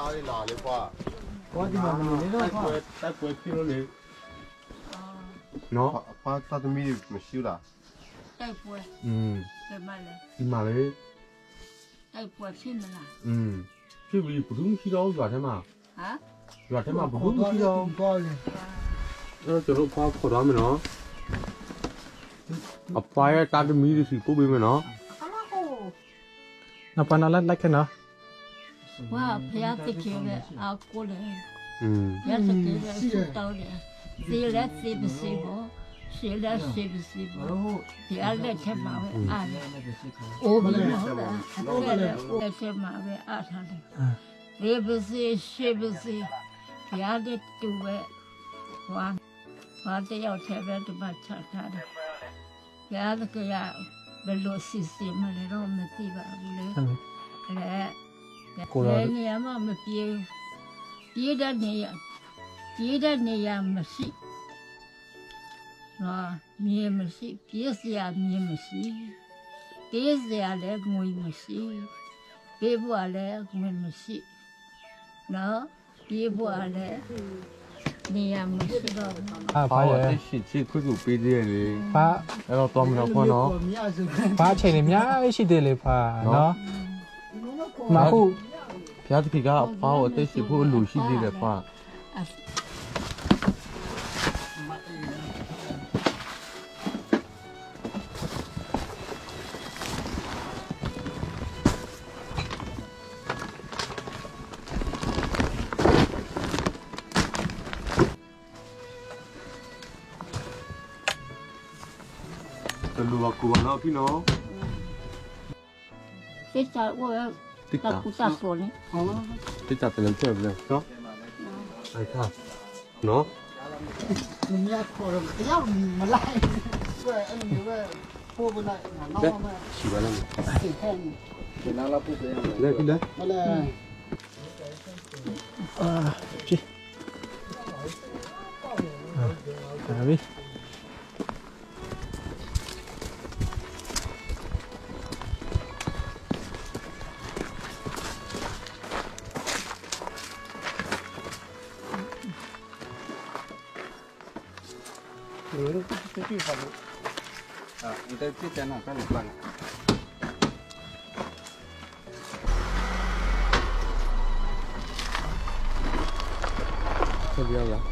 သားလေးလာလေကွာ ဟောဒီမှာမနေနေတော့ကွာ တိုက်ပွဲဖြစ်လို့လေနော် အဖသားသမီးမရှိလား တိုက်ပွဲ ဒီမှာလေ တိုက်ပွဲဖြစ်မလား ဖြစ်ပြီးဘုံရှိတော့ရွာထဲမှာ ဟမ် ရွာထဲမှာဘုံရှိတော့ သွားလေ အဲ့ကျွန်တော်ခေါ်ရမယ်နော်အဖွားရဲ့တာသမီးတွေစီပို့ပေးမယ်နော် နောက်ပါနာလိုက်ခဲ့နော် ဝါဖျားတကယ်ပဲအကိုလေ Ừ.ရစကယ်ပဲစတောင်းတယ်စီလက်စီပစီဘောစီလက်စီပစီဘောဒီအလက်ထက်မှာပဲအားတယ်အိုးဘယ်လိုလဲအဲ့ဒါအိုးလက်ထက်မှာပဲအားထားတယ်ဒီပစီရှိပစီဖျားတဲ့တူပဲဝါတယောက်ထဲပဲဒီမှာချထားတယ်ဖျားတကယ်ဘယ်လိုစီစီမလဲတော့မသိပါဘူးလေအဲ့နေရာမှာမပြေပြေးတဲ့နေရာမရှိမြေမရှိပြေးစရာမြေမရှိပြေးစရာလည်းငွေမရှိပြေးဖို့လည်းငွေမရှိနော်ပြေးဖို့လည်းနေရာမရှိတော့ဘူး ဘာရဲ့ ရှိခွင့်ကိုပေးသေးတယ်လေ ဘာ အဲ့တော့တော်မလို့ခေါ်နော် ဘာအချိန်လေးအများကြီးရှိသေးလေဖာနော်မဟုတ် ဘုရားသခင်ကအဖွားကိုအသက်ရှင်ဖို့လူရှိသေးတယ်ဖွာ တလူကကိုနော်พี่น้อง စစ်ချဝဲ တိ တာ တာ ကူတာဆိုနေ တိတာတယ်ပြတယ်နော်အဲ့ဒါနော် ဒီမြတ်ခေါ်တော့ရောက်မလိုက်ဆွဲအဲ့လိုပဲပို့ပလိုက်နောက်မှ ရှိပါလား စိတ်ထဲဒီနာလာပို့ပေးရမယ် လဲပြီလဲ ဟဲ့လေ ကြည့်ဟာပြီဆက်ပြရလား